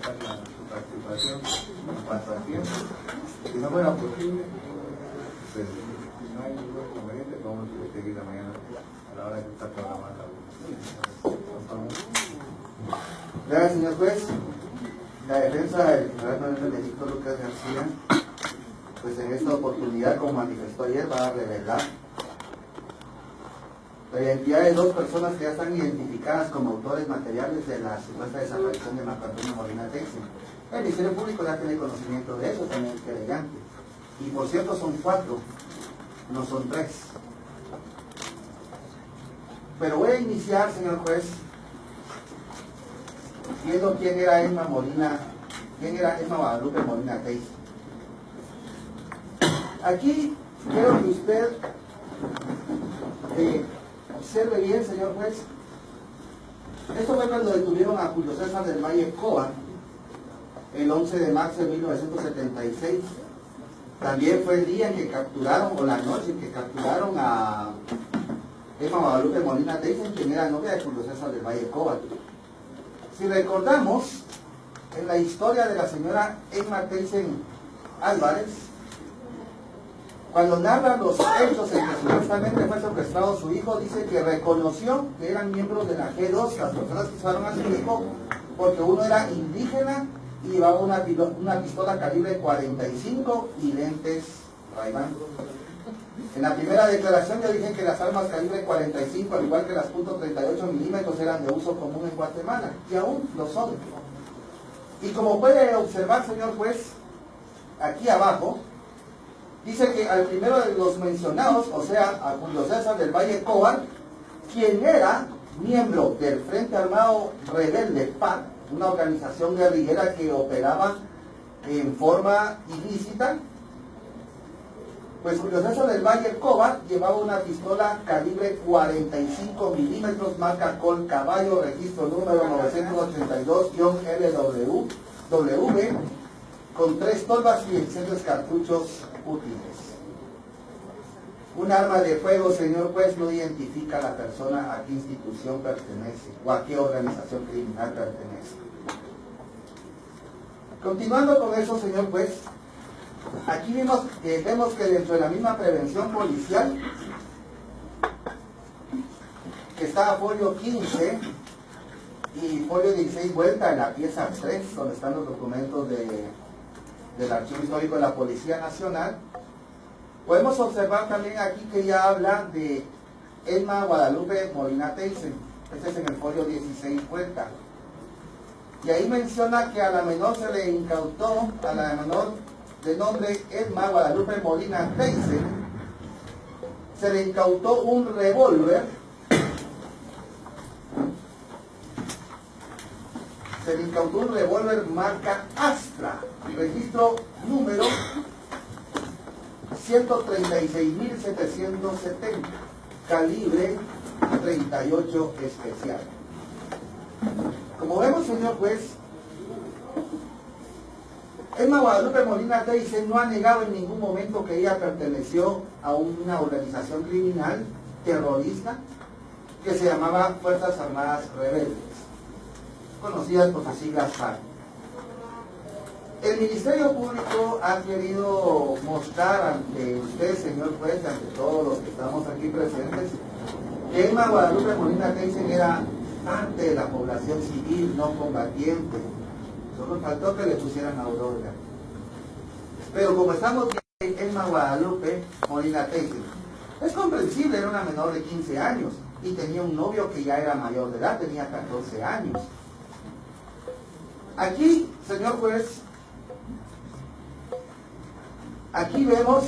aceptar su participación en cuanto al tiempo. Si no fuera posible, pues no hay ningún inconveniente, podemos seguir la mañana a la hora que está programada. Gracias, señor juez. La defensa del ciudadano Benedicto Lucas García, pues en esta oportunidad, como manifestó ayer, va a revelar la identidad de dos personas que ya están identificadas como autores materiales de la supuesta desaparición de Marco Antonio Molina Teixen. El Ministerio Público ya tiene conocimiento de eso, también el querellante. Y por cierto son 4, no son 3. Pero voy a iniciar, señor juez, viendo quién era Emma Guadalupe Molina Teixen. Aquí quiero que usted observe bien, señor juez. Esto fue cuando detuvieron a Julio César del Valle Coba el 11 de marzo de 1976. También fue el día en que capturaron, o la noche en que capturaron a Emma Guadalupe Molina Teixen, quien era novia de Julio César del Valle Coba. Si recordamos, en la historia de la señora Emma Teixen Álvarez, cuando narra los hechos en que supuestamente fue secuestrado su hijo, dice que reconoció que eran miembros de la G2, las personas que usaron a su hijo, porque uno era indígena y llevaba una pistola calibre 45 y lentes Ray-Ban. En la primera declaración yo dije que las armas calibre 45, al igual que las .38 milímetros, eran de uso común en Guatemala, y aún lo son. Y como puede observar, señor juez, aquí abajo, dice que al primero de los mencionados, o sea, a Julio César del Valle Coba, quien era miembro del Frente Armado Rebelde PAC, una organización guerrillera que operaba en forma ilícita, pues Julio César del Valle Coba llevaba una pistola calibre 45 milímetros, marca Colt Caballo, registro número 982-LW, con 3 tolvas y 16 cartuchos útiles. Un arma de fuego, señor juez, no identifica a la persona a qué institución pertenece o a qué organización criminal pertenece. Continuando con eso, señor juez, aquí vemos que dentro de la misma prevención policial, que está a folio 15 y folio 16 vuelta en la pieza 3, donde están los documentos del Archivo Histórico de la Policía Nacional, podemos observar también aquí que ya habla de Emma Guadalupe Molina Teixen. Este es en el folio 16 vuelta. Y ahí menciona que a la menor se le incautó, a la menor de nombre Emma Guadalupe Molina Teixen, se le incautó un revólver. Se le incautó un revólver marca Astra, registro número 136.770, calibre 38 especial. Como vemos, señor juez, Emma Guadalupe Molina Teixen no ha negado en ningún momento que ella perteneció a una organización criminal terrorista que se llamaba Fuerzas Armadas Rebeldes, conocidas por sus siglas FARC. El Ministerio Público ha querido mostrar ante usted, señor juez, ante todos los que estamos aquí presentes, que Emma Guadalupe Molina Teixen era parte de la población civil, no combatiente. Solo faltó que le pusieran Aurora. Pero como estamos viendo, Emma Guadalupe Molina Teixen es comprensible, era una menor de 15 años y tenía un novio que ya era mayor de edad, tenía 14 años. Aquí, señor juez, aquí vemos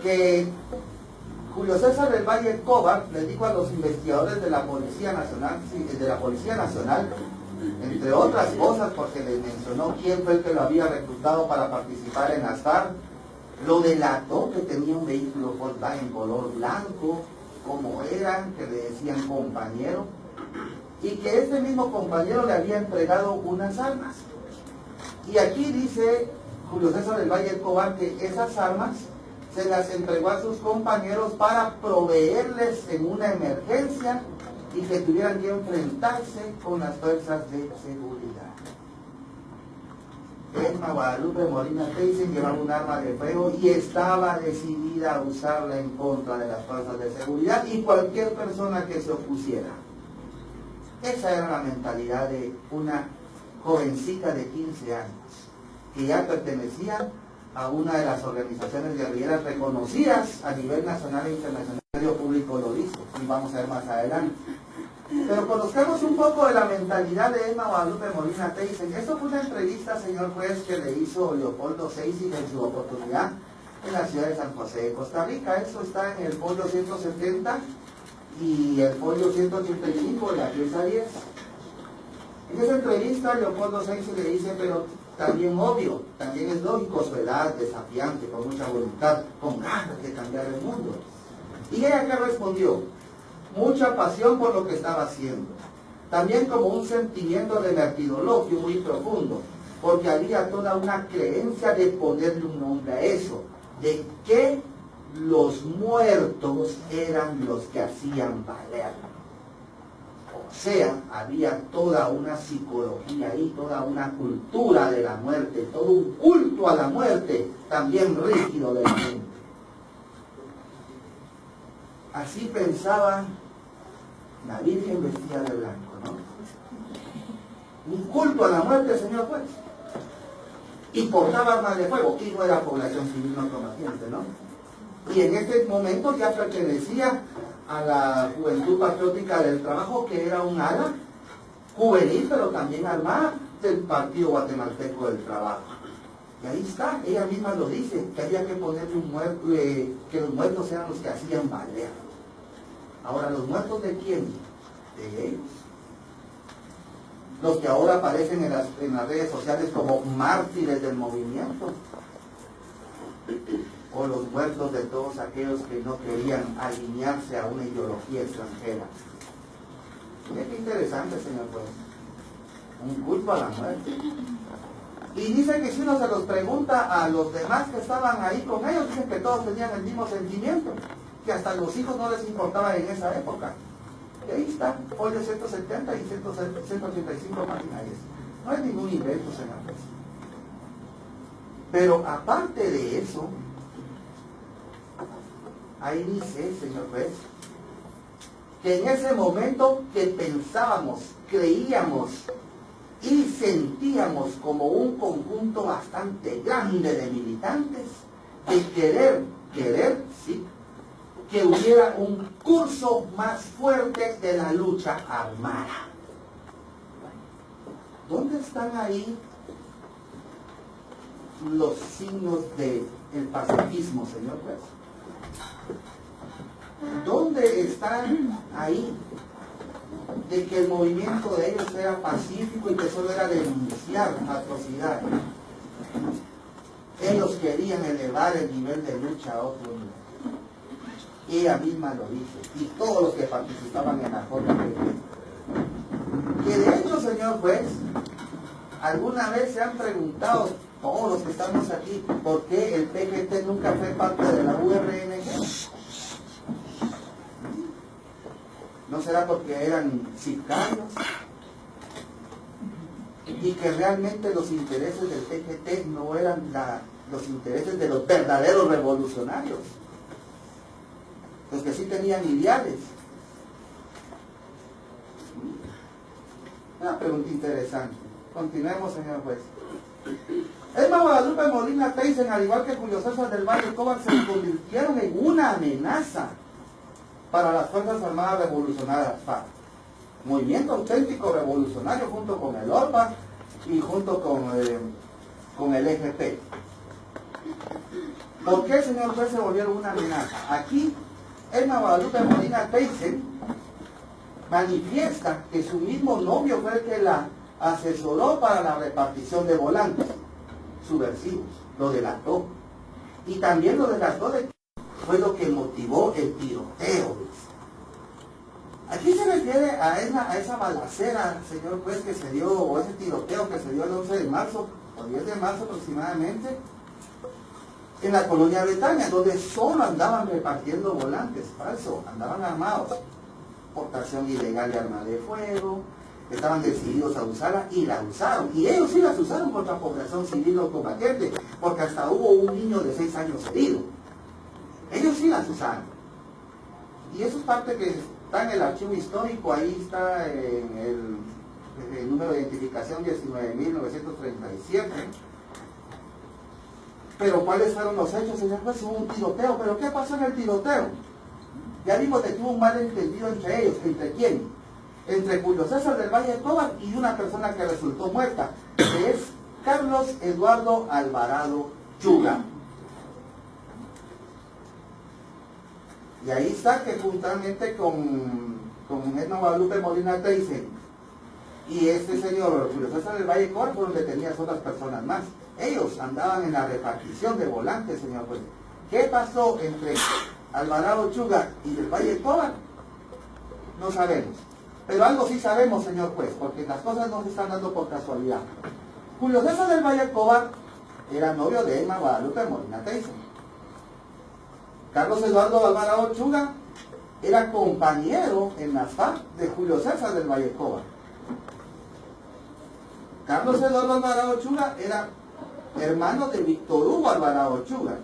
que Julio César del Valle Coba le dijo a los investigadores de la Policía Nacional, entre otras cosas, porque le mencionó quién fue el que lo había reclutado para participar en las FARC, lo delató que tenía un vehículo Volkswagen color blanco, como eran, que le decían compañero, y que este mismo compañero le había entregado unas armas. Y aquí dice Julio César del Valle Coba que esas armas se las entregó a sus compañeros para proveerles en una emergencia y que tuvieran que enfrentarse con las fuerzas de seguridad. Emma Guadalupe Molina Teyssen llevaba un arma de fuego y estaba decidida a usarla en contra de las fuerzas de seguridad y cualquier persona que se opusiera. Esa era la mentalidad de una jovencita de 15 años, que ya pertenecía a una de las organizaciones guerrilleras reconocidas a nivel nacional e internacional. El medio público lo dice, y vamos a ver más adelante. Pero conozcamos un poco de la mentalidad de Emma Guadalupe Molina Teyssen. Esto fue una entrevista, señor juez, que le hizo Leopoldo Seisig en su oportunidad en la ciudad de San José de Costa Rica. Esto está en el folio 170 y el folio 185 de la pieza 10. En esa entrevista Leopoldo Seisig le dice, pero también obvio, también es lógico su edad, desafiante, con mucha voluntad, con ganas de cambiar el mundo. ¿Y ella qué respondió? Mucha pasión por lo que estaba haciendo. También como un sentimiento de martirologio muy profundo, porque había toda una creencia de ponerle un nombre a eso, de que los muertos eran los que hacían valer. O sea, había toda una psicología ahí, toda una cultura de la muerte, todo un culto a la muerte, también rígido de la mente. Así pensaba la Virgen vestida de blanco, ¿no? Un culto a la muerte, señor juez. Y portaba armas de fuego, y no era población civil no combatiente, ¿no? Y en este momento ya pertenecía a la Juventud Patriótica del Trabajo, que era un ala juvenil, pero también armada del Partido Guatemalteco del Trabajo. Y ahí está, ella misma lo dice, que había que ponerle un muerto, que los muertos eran los que hacían valer. Ahora, ¿los muertos de quién? De ellos. Los que ahora aparecen en las redes sociales como mártires del movimiento. O los muertos de todos aquellos que no querían alinearse a una ideología extranjera. Mira qué interesante, señor juez. Un culto a la muerte. Y dice que si uno se los pregunta a los demás que estaban ahí con ellos, dicen que todos tenían el mismo sentimiento, que hasta los hijos no les importaba en esa época. Y ahí está, folio 170 y 185 páginas. No es ningún invento, señor juez. Pero aparte de eso, ahí dice, señor juez, que en ese momento que pensábamos, creíamos y sentíamos como un conjunto bastante grande de militantes, de querer, sí, que hubiera un curso más fuerte de la lucha armada. ¿Dónde están ahí los signos del pacifismo, señor juez? ¿Dónde están ahí de que el movimiento de ellos era pacífico y que solo era denunciar atrocidades? Ellos querían elevar el nivel de lucha a otro nivel. Ella misma lo dice, y todos los que participaban en la JPP. Que de hecho, señor juez, alguna vez se han preguntado, todos los que estamos aquí, ¿por qué el PGT nunca fue parte de la URNG? ¿No será porque eran sicarios? Y que realmente los intereses del PGT no eran los intereses de los verdaderos revolucionarios, los que sí tenían ideales. Una pregunta interesante. Continuemos, señor juez. Emma Guadalupe Molina Teyssen, al igual que Julio César del Valle Cobar, se convirtieron en una amenaza para las Fuerzas Armadas Revolucionarias FARC. Movimiento auténtico revolucionario junto con el ORPA y junto con el EGP. ¿Por qué, señor juez, se volvieron una amenaza? Aquí, Emma Guadalupe Molina Teyssen manifiesta que su mismo novio fue el que la asesoró para la repartición de volantes subversivos, lo delató. Y también lo delató de que fue lo que motivó el tiroteo. Aquí se refiere a esa balacera, señor juez, que se dio, o ese tiroteo que se dio el 11 de marzo, o 10 de marzo aproximadamente, en la colonia Bretaña, donde solo andaban repartiendo volantes, falso, andaban armados, portación ilegal de arma de fuego, estaban decididos a usarla y la usaron. Y ellos sí las usaron contra población civil no combatiente, porque hasta hubo un niño de 6 años herido. Ellos sí las usaron. Y eso es parte que está en el archivo histórico, ahí está en el número de identificación 19.937. Pero ¿cuáles fueron los hechos, señor juez? Hubo un tiroteo. ¿Pero qué pasó en el tiroteo? Ya vimos que tuvo un malentendido entre ellos. ¿Entre quién? Entre Julio César del Valle Escobar y una persona que resultó muerta, que es Carlos Eduardo Alvarado Chuga. Y ahí está que juntamente con Edna Guadalupe Molina Teisen y este señor Julio César del Valle Escobar fueron detenidas otras personas más. Ellos andaban en la repartición de volantes, señor juez. ¿Qué pasó entre Alvarado Chuga y del Valle Escobar? No sabemos. Pero algo sí sabemos, señor juez, porque las cosas no se están dando por casualidad. Julio César del Valle Escobar era novio de Edna Guadalupe Molina Teisen. Carlos Eduardo Alvarado Chuga era compañero en la FARC de Julio César del Valle Escobar. Carlos Eduardo Alvarado Chuga era hermano de Víctor Hugo Alvarado Chuga,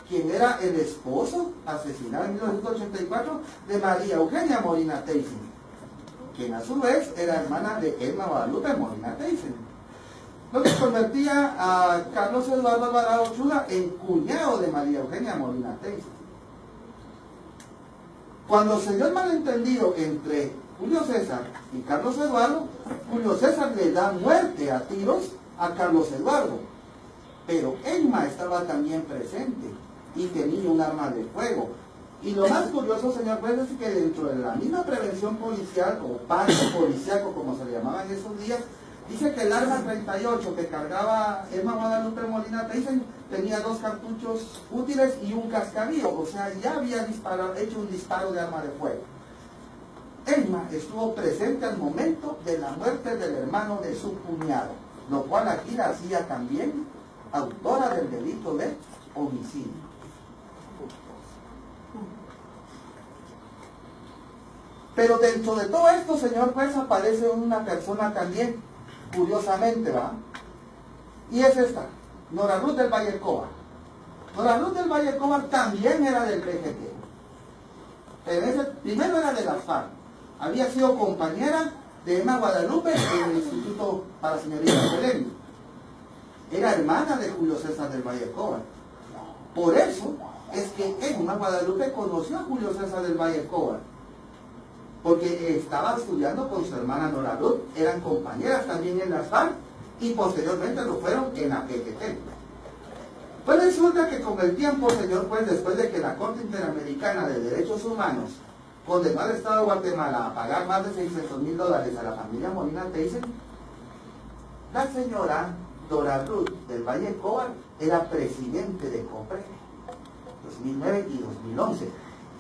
quien era el esposo asesinado en 1984 de María Eugenia Molina Teisen, quien a su vez era hermana de Edna Guadalupe Molina Teisen, lo que convertía a Carlos Eduardo Alvarado Chuga en cuñado de María Eugenia Molina Teisen. Cuando se dio el malentendido entre Julio César y Carlos Eduardo, Julio César le da muerte a tiros a Carlos Eduardo, pero Edna estaba también presente y tenía un arma de fuego. Y lo más curioso, señor juez, es que dentro de la misma prevención policial, o pacto policiaco como se le llamaba en esos días, dice que el arma 38 que cargaba Edna Guadalupe Molina Teisen tenía 2 cartuchos útiles y un cascarillo, o sea, ya había hecho un disparo de arma de fuego. Edna estuvo presente al momento de la muerte del hermano de su cuñado, lo cual aquí la hacía también autora del delito de homicidio. Pero dentro de todo esto, señor juez, aparece una persona también, curiosamente, ¿va? Y es esta, Nora Ruth del Valle Escobar. Nora Ruth del Valle Escobar también era del PGT. Primero era de la FARC. Había sido compañera de Edna Guadalupe en el Instituto para Señoritas Belén. Era hermana de Julio César del Valle Escobar. Por eso es que Edna Guadalupe conoció a Julio César del Valle Escobar, porque estaba estudiando con su hermana Nora Ruth, eran compañeras también en las FARC y posteriormente lo fueron en la PGT. Pues resulta que con el tiempo, señor juez, después de que la Corte Interamericana de Derechos Humanos condenó al Estado de Guatemala a pagar más de $600,000 a la familia Molina Teisen, la señora Nora Ruth del Valle Escobar era presidente de COPRE 2009 y 2011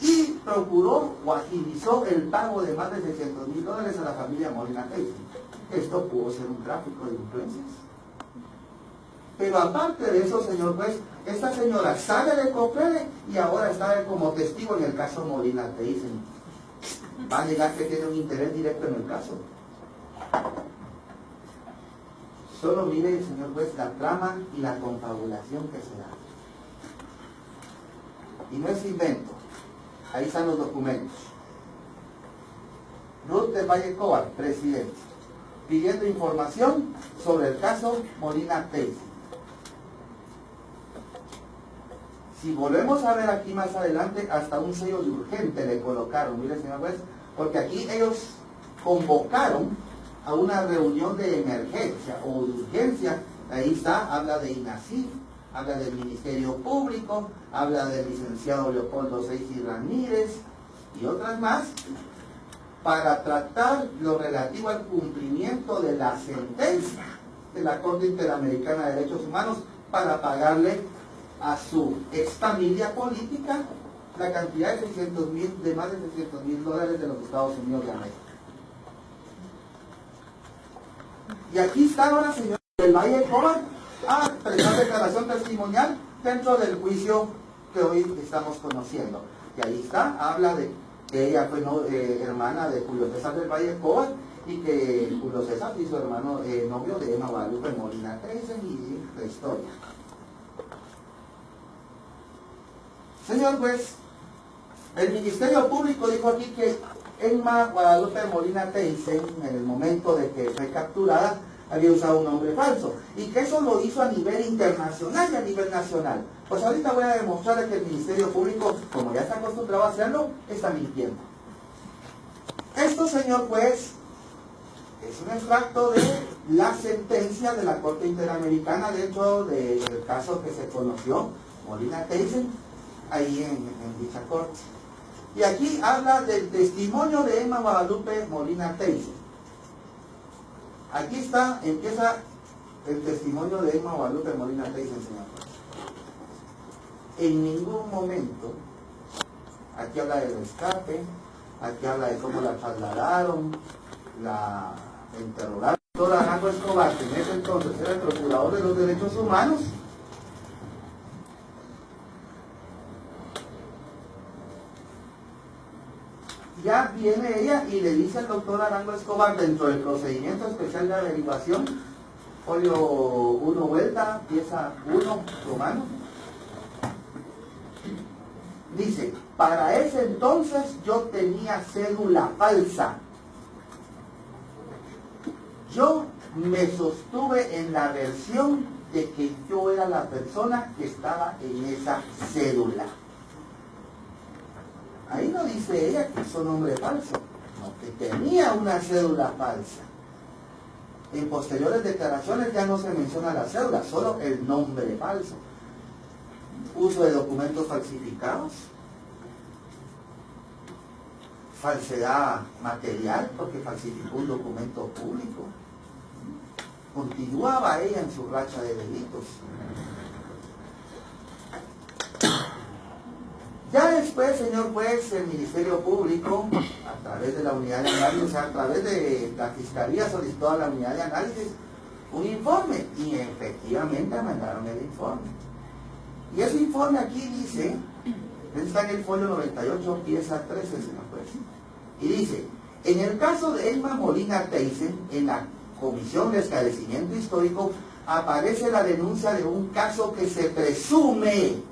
y procuró o agilizó el pago de más de $600,000 a la familia Molina Teisen. Esto pudo ser un tráfico de influencias. Pero aparte de eso, señor juez, esta señora sale de COPRE y ahora está como testigo en el caso Molina Teisen. ¿Va a negar que tiene un interés directo en el caso? Solo mire, señor juez, la trama y la confabulación que se da. Y no es invento. Ahí están los documentos. Ruth del Valle Escobar, presidente, pidiendo información sobre el caso Molina Teisen. Si volvemos a ver aquí más adelante, hasta un sello de urgente le colocaron, mire señor juez, porque aquí ellos convocaron a una reunión de emergencia o de urgencia. Ahí está, habla de INACIF, habla del Ministerio Público, habla del licenciado Leopoldo Seixi Ramírez y otras más, para tratar lo relativo al cumplimiento de la sentencia de la Corte Interamericana de Derechos Humanos para pagarle a su ex familia política la cantidad de más de $600,000 de los Estados Unidos de América. Y aquí está ahora, señor del Valle Escobar, a prestar declaración testimonial dentro del juicio que hoy estamos conociendo. Y ahí está, habla de que ella fue hermana de Julio César del Valle Escobar y que Julio César y su hermano novio de Emma Guadalupe Molina Theisen y la historia. Señor juez, el Ministerio Público dijo aquí que Emma Guadalupe Molina Theisen, en el momento de que fue capturada, había usado un nombre falso, y que eso lo hizo a nivel internacional y a nivel nacional. Pues ahorita voy a demostrarles que el Ministerio Público, como ya está acostumbrado a hacerlo, está mintiendo. Esto, señor juez, es un extracto de la sentencia de la Corte Interamericana dentro del caso que se conoció, Molina Theisen, ahí en dicha corte. Y aquí habla del testimonio de Emma Guadalupe Molina Theisen. Aquí está, empieza el testimonio de Emma Guadalupe Molina Theisen, señor juez. En ningún momento, aquí habla del escape, aquí habla de cómo la trasladaron, la interrogaron. Doctor Arango Escobar, que en ese entonces era el procurador de los derechos humanos, ya viene ella y le dice al doctor Arango Escobar, dentro del procedimiento especial de averiguación, folio 1 vuelta, pieza 1 romano, dice: para ese entonces yo tenía cédula falsa. Yo me sostuve en la versión de que yo era la persona que estaba en esa cédula. Ahí no dice ella que es un nombre falso, no, que tenía una cédula falsa. En posteriores declaraciones ya no se menciona la cédula, solo el nombre falso. Uso de documentos falsificados, falsedad material porque falsificó un documento público. Continuaba ella en su racha de delitos. Ya después, señor juez, el Ministerio Público, a través de la unidad de análisis, a través de la Fiscalía, solicitó a la unidad de análisis un informe y efectivamente mandaron el informe. Y ese informe aquí dice, está en el folio 98, pieza 13, señor juez, y dice: en el caso de Emma Molina Theisen, en la Comisión de Esclarecimiento Histórico, aparece la denuncia de un caso que se presume,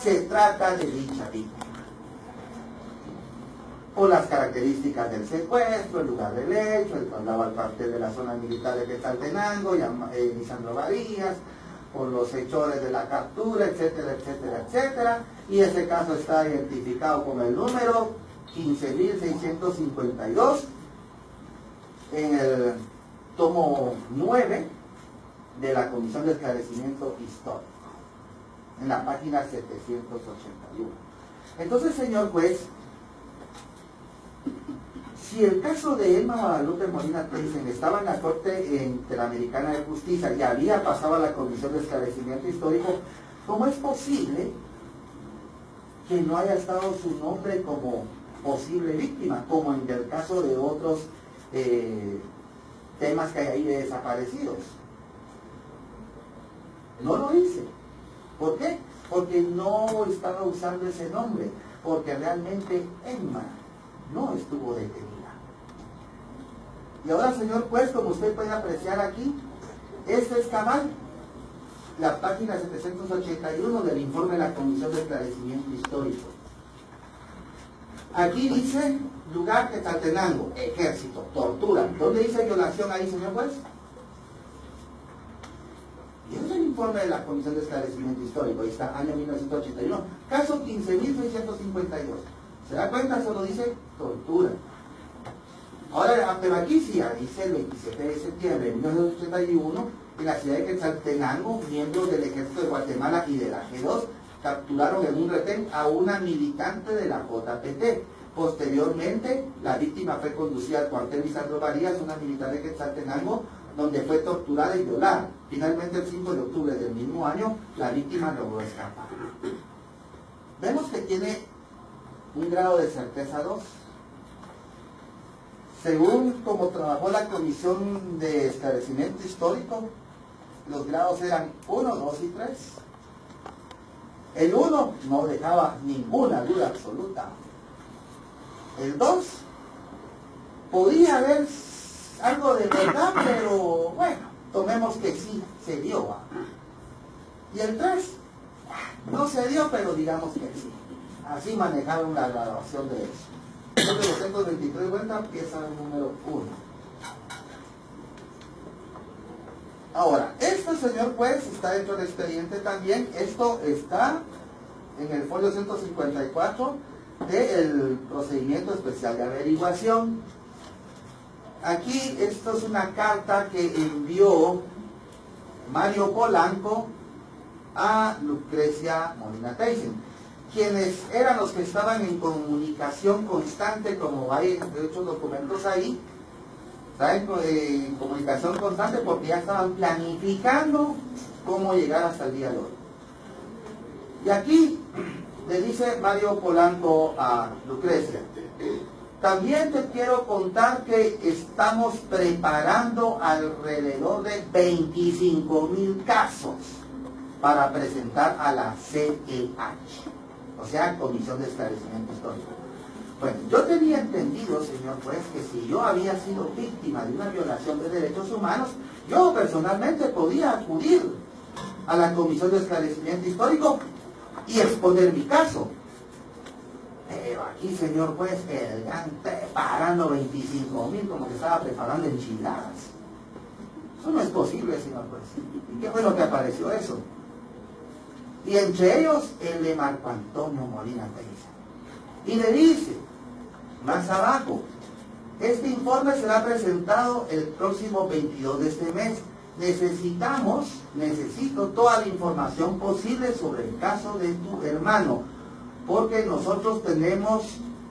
se trata de dicha víctima. Por las características del secuestro, el lugar del hecho, el traslado al cuartel de la zona militar de Quetzaltenango, Lisandro Varillas, por los hechores de la captura, etcétera, etcétera, etcétera. Y ese caso está identificado con el número 15.652 en el tomo 9 de la Comisión de Esclarecimiento Histórico, en la página 781. Entonces, señor juez, si el caso de Emma Guadalupe Molina Theisen estaba en la Corte Interamericana de Justicia y había pasado a la Comisión de Esclarecimiento Histórico, ¿cómo es posible que no haya estado su nombre como posible víctima, como en el caso de otros temas que hay ahí de desaparecidos? No lo dice. ¿Por qué? Porque no estaba usando ese nombre, porque realmente Emma no estuvo detenida. Y ahora, señor juez, como usted puede apreciar aquí, este es cabal la página 781 del informe de la Comisión de Esclarecimiento Histórico. Aquí dice lugar Quetzaltenango, ejército, tortura. ¿Dónde dice violación ahí, señor juez? Y ese es el informe de la Comisión de Esclarecimiento Histórico. Ahí está, año 1981, caso 15.652. ¿Se da cuenta? Solo dice tortura. Ahora, pero aquí sí, dice el 27 de septiembre de 1981, en la ciudad de Quetzaltenango, miembros del ejército de Guatemala y de la G2 capturaron en un retén a una militante de la JPT. Posteriormente, la víctima fue conducida al cuartel Lisandro Varillas, una militar de Quetzaltenango, donde fue torturada y violada. Finalmente, el 5 de octubre del mismo año, la víctima logró escapar. Vemos que tiene un grado de certeza 2. Según como trabajó la Comisión de Esclarecimiento Histórico, los grados eran 1, 2 y 3. El 1 no dejaba ninguna duda absoluta. El 2, podía haber algo de verdad, pero bueno, tomemos que sí se dio. ¿Va? Y el 3, no se dio, pero digamos que sí. Así manejaron la graduación de eso. Entonces 223 vueltas, pieza número 1. Ahora, esto, señor juez, está dentro del expediente también. Esto está en el folio 154 del procedimiento especial de averiguación. Aquí, esto es una carta que envió Mario Polanco a Lucrecia Molina Thyssen, quienes eran los que estaban en comunicación constante, como hay de hecho documentos ahí, ¿saben? En comunicación constante, porque ya estaban planificando cómo llegar hasta el día de hoy. Y aquí le dice Mario Polanco a Lucrecia: también te quiero contar que estamos preparando alrededor de 25,000 casos para presentar a la CEH, o sea, Comisión de Esclarecimiento Histórico. Bueno, yo tenía entendido, señor juez, que si yo había sido víctima de una violación de derechos humanos, yo personalmente podía acudir a la Comisión de Esclarecimiento Histórico y exponer mi caso. Pero aquí, señor juez, el GAN preparando 25,000 como que estaba preparando enchiladas. Eso no es posible, señor juez. ¿Y qué fue lo que apareció eso? Y entre ellos, el de Marco Antonio Molina Thyssen. Y le dice, más abajo, este informe será presentado el próximo 22 de este mes. Necesito toda la información posible sobre el caso de tu hermano, porque nosotros tenemos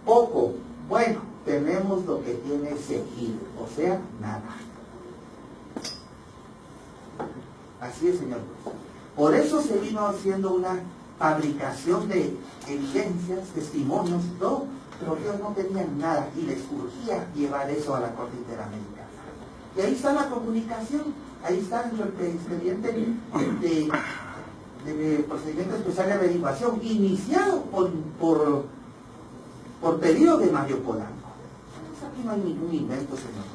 poco. Bueno, tenemos lo que tiene Seguir, o sea, nada. Así es, señor juez. Por eso se vino haciendo una fabricación de evidencias, testimonios, todo, pero ellos no tenían nada y les urgía llevar eso a la Corte Interamericana. Y ahí está la comunicación, ahí está el expediente de procedimiento especial de averiguación, iniciado por pedido de Mario Polanco. Entonces aquí no hay ningún invento, señores.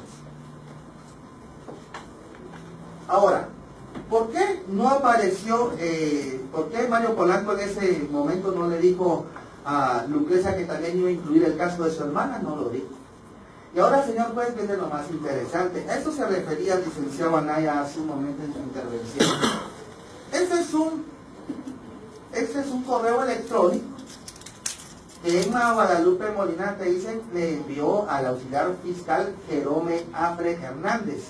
Ahora, ¿por qué no apareció, por qué Mario Polanco en ese momento no le dijo a Lucrecia que también iba a incluir el caso de su hermana? No lo dijo. Y ahora, señor juez, viene lo más interesante. A esto se refería el licenciado Anaya hace un momento en su intervención. Este es un correo electrónico que Emma Guadalupe Molina Thyssen le envió al auxiliar fiscal Jerome Afre Hernández,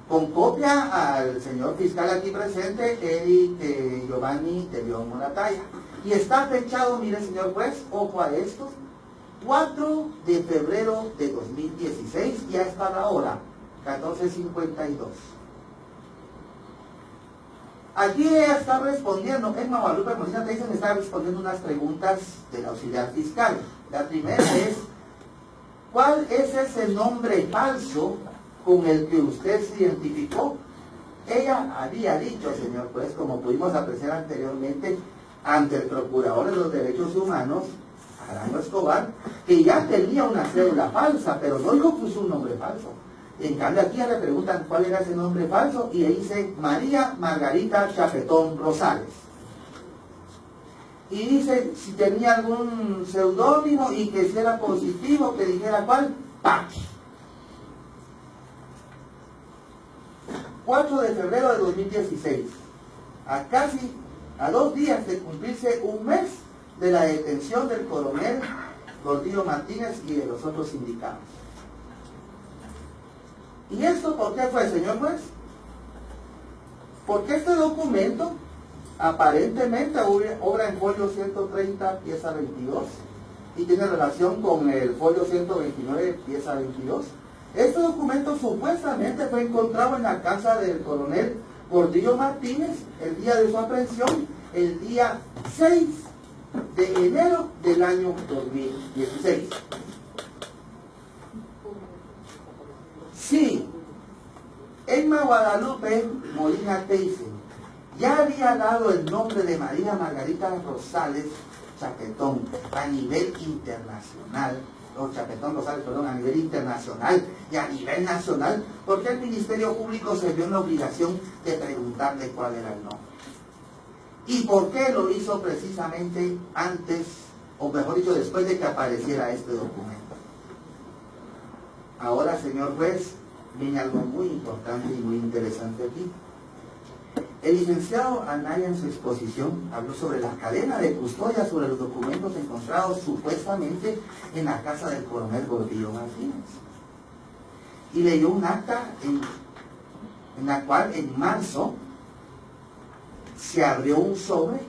con copia al señor fiscal aquí presente, Eric Giovanni de León Morataya. Y está fechado, mire, señor juez, ojo a esto, 4 de febrero de 2016, y hasta la hora, 14:52. Allí ella está respondiendo, Emma Guadalupe Molina Thyssen está respondiendo unas preguntas del auxiliar fiscal. La primera es, ¿cuál es ese nombre falso con el que usted se identificó? Ella había dicho, señor juez, como pudimos apreciar anteriormente, ante el Procurador de los Derechos Humanos, Arango Escobar, que ya tenía una cédula falsa, pero no dijo que puso un nombre falso. En cambio aquí ya le preguntan cuál era ese nombre falso y le dice María Margarita Chapetón Rosales. Y dice si tenía algún seudónimo y que si era positivo, que dijera cuál, Paqui. 4 de febrero de 2016, a 2 días de cumplirse un mes de la detención del coronel Gordillo Martínez y de los otros sindicados. ¿Y esto por qué fue, señor juez? Porque este documento aparentemente obra en folio 130, pieza 22, y tiene relación con el folio 129, pieza 22. Este documento supuestamente fue encontrado en la casa del coronel Gordillo Martínez el día de su aprehensión, el día 6 de enero del año 2016. Sí, Emma Guadalupe Molina Thyssen ya había dado el nombre de María Margarita Rosales Chapetón a nivel internacional o Chapetón Rosales, perdón, a nivel internacional y a nivel nacional, ¿por qué el Ministerio Público se vio en la obligación de preguntarle cuál era el nombre? ¿Y por qué lo hizo precisamente antes, o mejor dicho, después de que apareciera este documento? Ahora, señor juez, viene algo muy importante y muy interesante aquí. El licenciado Anaya en su exposición habló sobre la cadena de custodia sobre los documentos encontrados supuestamente en la casa del coronel Gordillo Martínez. Y leyó un acta en la cual en marzo se abrió un sobre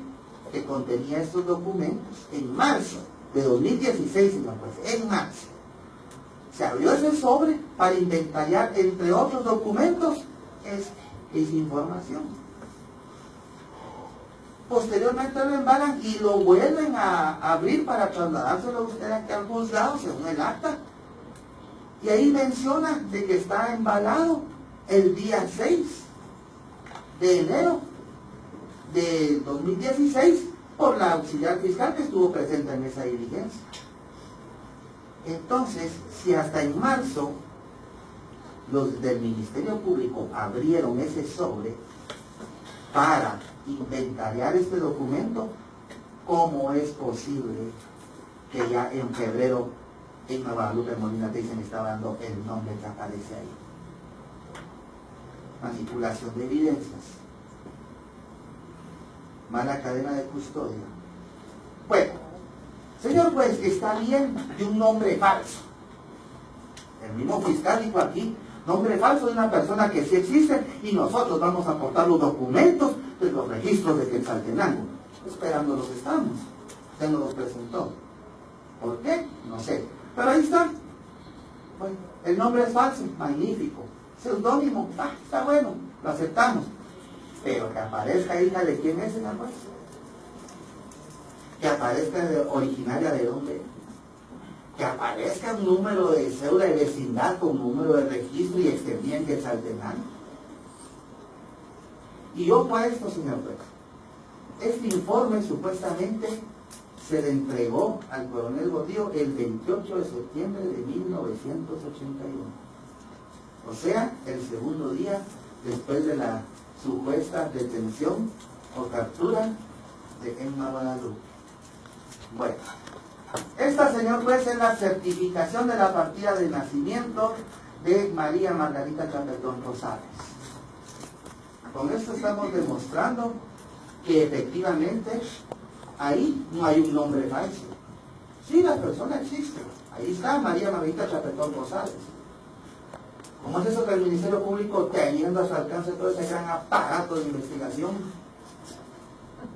que contenía estos documentos. En marzo de 2016, señor juez, en marzo. Se abrió ese sobre para inventariar, entre otros documentos, esa información. Posteriormente lo embalan y lo vuelven a abrir para trasladárselo a usted aquí al juzgado, según el acta. Y ahí menciona de que está embalado el día 6 de enero de 2016 por la auxiliar fiscal que estuvo presente en esa diligencia. Entonces, si hasta en marzo los del Ministerio Público abrieron ese sobre para inventariar este documento, ¿cómo es posible que ya en febrero en Guadalupe Molina Teixeira me estaba dando el nombre que aparece ahí? Manipulación de evidencias, mala cadena de custodia. Bueno, señor juez, está bien de un nombre falso. El mismo fiscal dijo aquí, nombre falso de una persona que sí existe y nosotros vamos a aportar los documentos de los registros de Quetzaltenango. Esperándolos estamos. Usted nos los presentó. ¿Por qué? No sé. Pero ahí está. Bueno, el nombre es falso, magnífico. Seudónimo, está bueno, lo aceptamos. Pero que aparezca hija de quién es, señor juez. Que aparezca originaria de dónde. Que aparezca un número de cédula de vecindad con número de registro y expediente Quetzaltenango. Y ojo a esto, señor juez. Este informe supuestamente se le entregó al coronel Gordillo el 28 de septiembre de 1981. O sea, el segundo día después de la supuesta detención o captura de Emma Guadalupe. Bueno, esta, señor juez, es la certificación de la partida de nacimiento de María Margarita Chapetón Rosales. Con esto estamos demostrando que efectivamente ahí no hay un nombre falso. Sí, la persona existe. Ahí está María Margarita Chapetón Rosales. ¿Cómo es eso que el Ministerio Público, teniendo a su alcance todo ese gran aparato de investigación,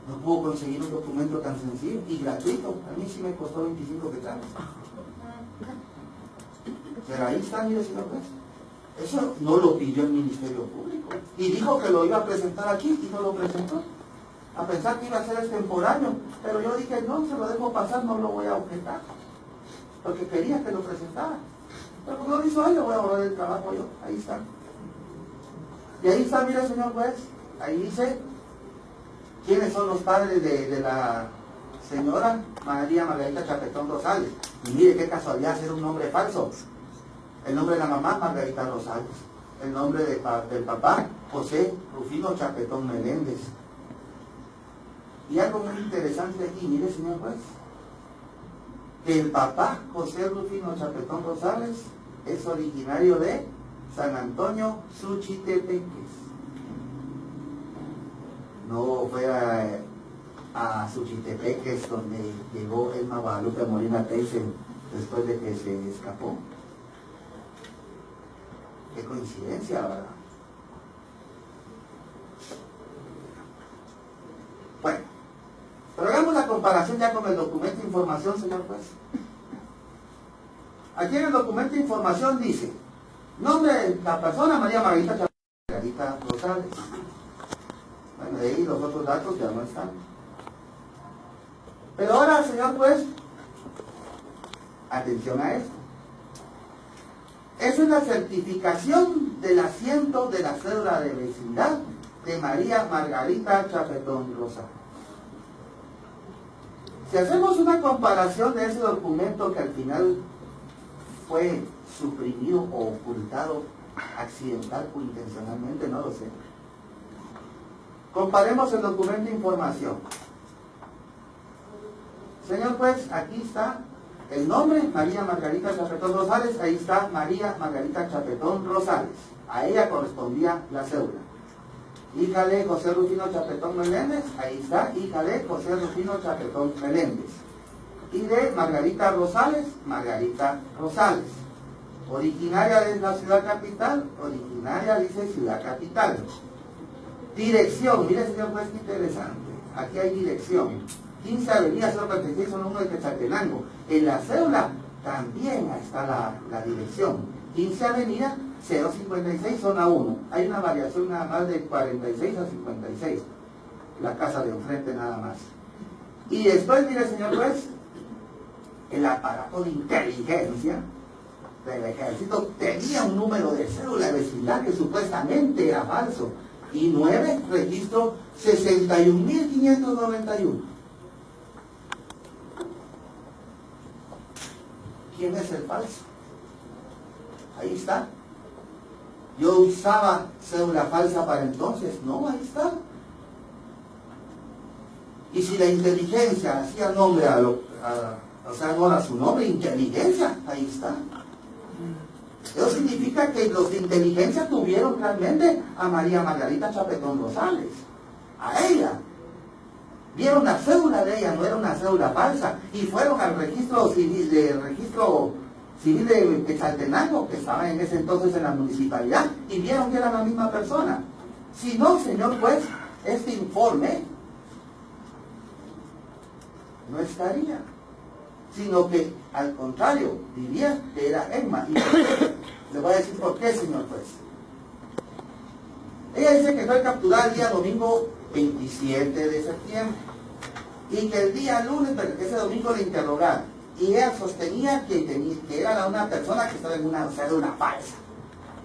no pudo conseguir un documento tan sencillo y gratuito? A mí sí me costó 25 quetzales. Pero ahí está, mire, señor juez. Eso no lo pidió el Ministerio Público. Y dijo que lo iba a presentar aquí y no lo presentó. A pensar que iba a ser extemporáneo. Pero yo dije, no, se lo dejo pasar, no lo voy a objetar. Porque quería que lo presentara. Pero como lo hizo él, le voy a ahorrar el trabajo yo. Ahí está. Y ahí está, mire, señor juez. Ahí dice quiénes son los padres de la señora María Margarita Chapetón Rosales. Y mire qué casualidad hacer un nombre falso. El nombre de la mamá, Margarita Rosales. El nombre del papá, José Rufino Chapetón Meléndez. Y algo muy interesante aquí, mire, señor juez, que el papá, José Rufino Chapetón Rosales, es originario de San Antonio, Suchitepeques. No fue a Suchitepeques donde llegó Emma Guadalupe Molina Teixeira después de que se escapó. Qué coincidencia, ¿verdad? Bueno, pero hagamos la comparación ya con el documento de información, señor juez. Aquí en el documento de información dice, nombre de la persona, María Margarita Rosales. Bueno, de ahí los otros datos ya no están. Pero ahora, señor juez, atención a esto. Esa es la certificación del asiento de la cédula de vecindad de María Margarita Chapetón Rosales. Si hacemos una comparación de ese documento que al final fue suprimido o ocultado accidental o intencionalmente, no lo sé. Comparemos el documento de información. Señor juez, aquí está el nombre, María Margarita Chapetón Rosales, ahí está María Margarita Chapetón Rosales. A ella correspondía la cédula. Híjale José Rufino Chapetón Meléndez, ahí está, híjale José Rufino Chapetón Meléndez. Y de Margarita Rosales, Margarita Rosales. Originaria de la ciudad capital, originaria dice ciudad capital. Dirección, mire señor juez, qué interesante. Aquí hay dirección. 15 Avenida 046, zona 1 de Quetzaltenango. En la cédula también está la dirección. 15 Avenida 056, zona 1. Hay una variación nada más de 46 a 56. La casa de enfrente nada más. Y después, mire señor juez, el aparato de inteligencia del ejército tenía un número de cédula vecinal que supuestamente era falso. Y 9, registro 61.591. ¿Quién es el falso? Ahí está. Yo usaba cédula falsa para entonces. No, ahí está. Y si la inteligencia hacía nombre o sea, no era su nombre, inteligencia, ahí está. Eso significa que los de inteligencia tuvieron realmente a María Margarita Chapetón Rosales. A ella. Vieron la cédula de ella, no era una cédula falsa. Y fueron al registro civil de Quetzaltenango, que estaba en ese entonces en la municipalidad, y vieron que era la misma persona. Si no, señor juez, este informe no estaría, sino que al contrario, diría que era Emma. Y le voy a decir por qué, señor juez. Ella dice que fue capturada el día domingo 27 de septiembre y que el día lunes, pero que ese domingo la interrogaron y ella sostenía que era una persona que estaba en una cédula falsa.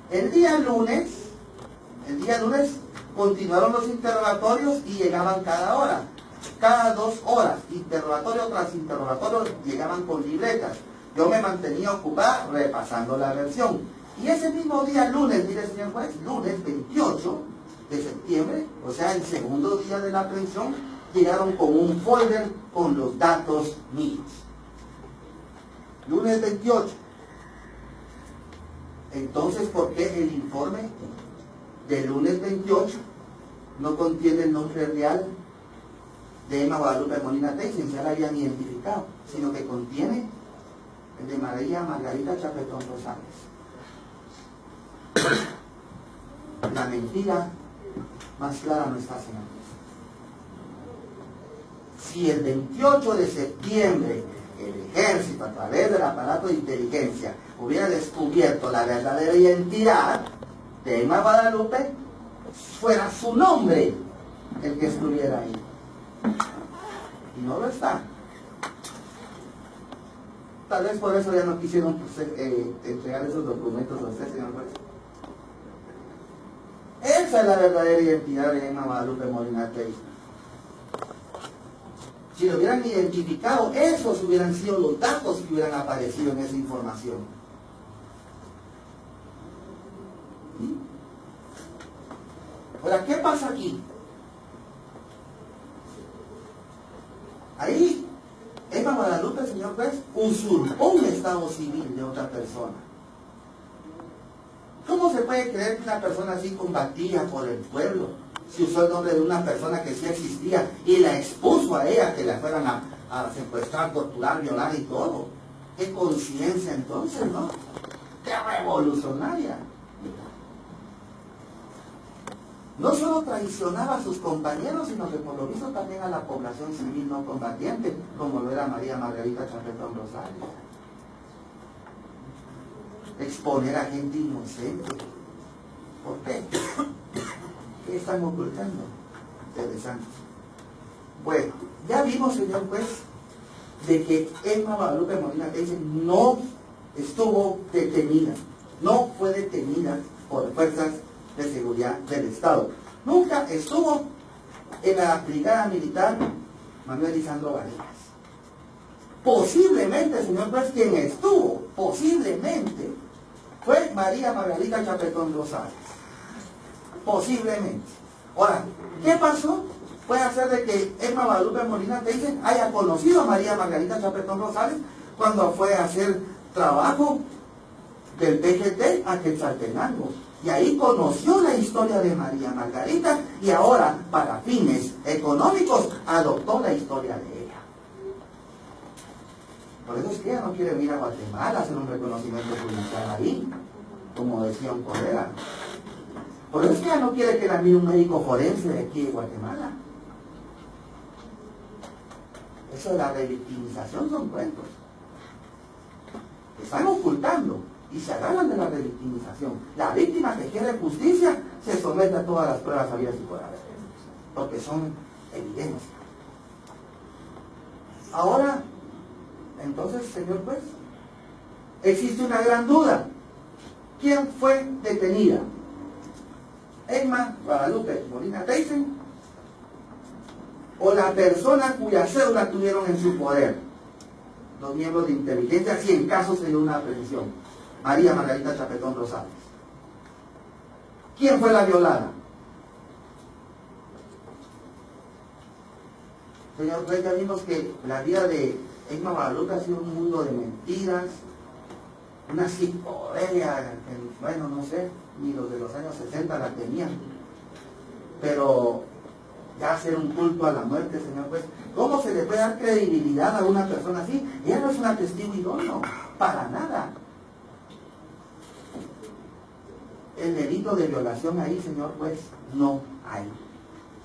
El día lunes continuaron los interrogatorios y llegaban cada hora. Cada 2 horas, interrogatorio tras interrogatorio, llegaban con libretas. Yo me mantenía ocupada repasando la versión. Y ese mismo día, lunes, mire señor juez, lunes 28 de septiembre, o sea, el segundo día de la aprehensión, llegaron con un folder con los datos míos. Lunes 28. Entonces, ¿por qué el informe de lunes 28 no contiene el nombre real de Emma Guadalupe Molina Teixeira? Ya la habían identificado, sino que contiene el de María Margarita Chapetón Rosales. La mentira más clara no está, señor. Si el 28 de septiembre el ejército, a través del aparato de inteligencia, hubiera descubierto la verdadera identidad de Emma Guadalupe, fuera su nombre el que estuviera ahí. Y no lo está. Tal vez por eso ya no quisieron entregar esos documentos a usted, señor juez. Esa es la verdadera identidad de Emma Guadalupe Molina Teixeira. Si lo hubieran identificado, esos hubieran sido los datos que hubieran aparecido en esa información. ¿Sí? Ahora, ¿qué pasa aquí? Ahí, Emma Guadalupe, señor juez, usurpó un estado civil de otra persona. ¿Cómo se puede creer que una persona así combatía por el pueblo? Si usó el nombre de una persona que sí existía y la expuso a ella que la fueran a secuestrar, torturar, violar y todo. ¿Qué conciencia entonces, no? ¡Qué revolucionaria! No solo traicionaba a sus compañeros, sino que por lo visto también a la población civil no combatiente, como lo era María Margarita Chapetón Rosales. Exponer a gente inocente. ¿Por qué? ¿Qué están ocultando? Interesante. Bueno, ya vimos, señor juez, de que Emma Guadalupe Molina Teixeira no estuvo detenida, no fue detenida por fuerzas de seguridad del Estado. Nunca estuvo en la brigada militar Manuel Lisandro Varillas. Posiblemente, señor juez, quien estuvo, posiblemente, fue María Margarita Chapetón Rosales. Posiblemente. Ahora, ¿qué pasó? Puede ser de que Emma Guadalupe Molina Teyssen haya conocido a María Margarita Chapetón Rosales cuando fue a hacer trabajo del PGT a Quetzaltenango. Y ahí conoció la historia de María Margarita y ahora, para fines económicos, adoptó la historia de ella. Por eso es que ella no quiere venir a Guatemala a hacer un reconocimiento judicial ahí, como decía un colega. Por eso es que ella no quiere que la mire un médico forense de aquí de Guatemala. Eso de la revictimización son cuentos. Están ocultando y se agarran de la revictimización. La víctima que quiere justicia se somete a todas las pruebas habidas y por haber, porque son evidencias. Ahora, entonces, señor juez, existe una gran duda. ¿Quién fue detenida? ¿Emma Guadalupe Molina Teyssen o la persona cuya cédula tuvieron en su poder los miembros de inteligencia, si en caso se dio una aprehensión? María Margarita Chapetón Rosales. ¿Quién fue la violada? Señor juez, ya vimos que la vida de Emma Guadalupe ha sido un mundo de mentiras, una psicodelia, bueno, no sé, ni los de los años 60 la tenían, pero ya hacer un culto a la muerte, señor juez, ¿cómo se le puede dar credibilidad a una persona así? Ella no es una testigo idóneo, para nada. El delito de violación ahí, señor juez, no hay.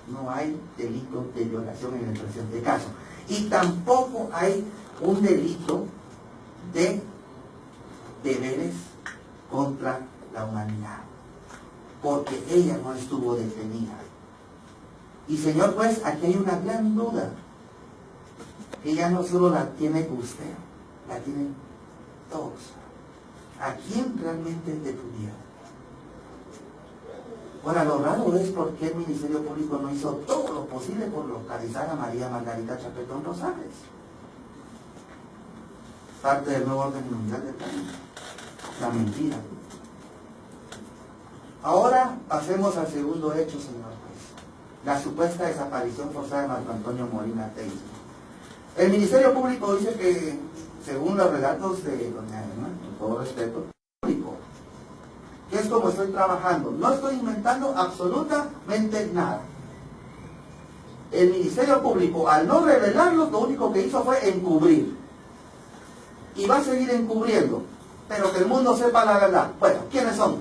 No hay delito de violación en el presente caso. Y tampoco hay un delito de deberes contra la humanidad, porque ella no estuvo detenida. Y señor juez, aquí hay una gran duda, que ya no solo la tiene usted, la tienen todos. ¿A quién realmente detuvieron? Ahora, lo raro es por qué el Ministerio Público no hizo todo lo posible por localizar a María Margarita Chapetón Rosales, parte del nuevo orden mundial del país. La mentira. Ahora pasemos al segundo hecho, señor juez, la supuesta desaparición forzada de Marco Antonio Molina Teyssen. El Ministerio Público dice que, según los relatos de doña Emma, con todo respeto, que es como estoy trabajando, no estoy inventando absolutamente nada. El Ministerio Público, al no revelarlo, lo único que hizo fue encubrir, y va a seguir encubriendo, pero que el mundo sepa la verdad. Bueno, ¿quiénes son?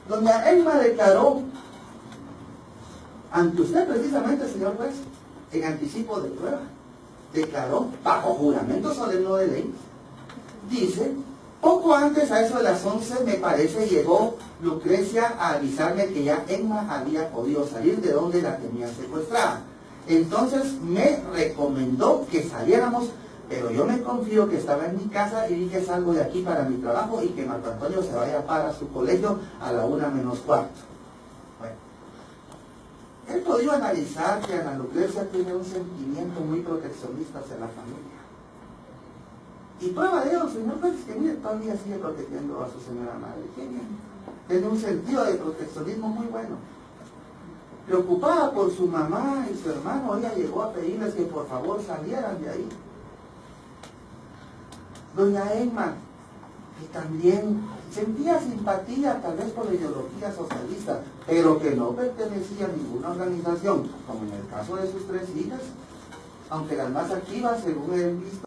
Doña Emma declaró ante usted precisamente, señor juez, en anticipo de prueba, declaró bajo juramento solemne de ley. Dice: poco antes, a eso de las 11, me parece, llegó Lucrecia a avisarme que ya Emma había podido salir de donde la tenían secuestrada. Entonces me recomendó que saliéramos, pero yo me confío que estaba en mi casa y dije: salgo de aquí para mi trabajo y que Marco Antonio se vaya para su colegio a la 1:45. Bueno, él podría analizar que Ana Lucrecia tiene un sentimiento muy proteccionista hacia la familia. Y prueba de ello, señor juez, que mire, todavía sigue protegiendo a su señora madre. Qué bien. Tiene un sentido de proteccionismo muy bueno. Preocupada por su mamá y su hermano, ella llegó a pedirles que por favor salieran de ahí. Doña Emma, que también sentía simpatía tal vez por la ideología socialista, pero que no pertenecía a ninguna organización, como en el caso de sus 3 hijas, aunque las más activas, según he visto,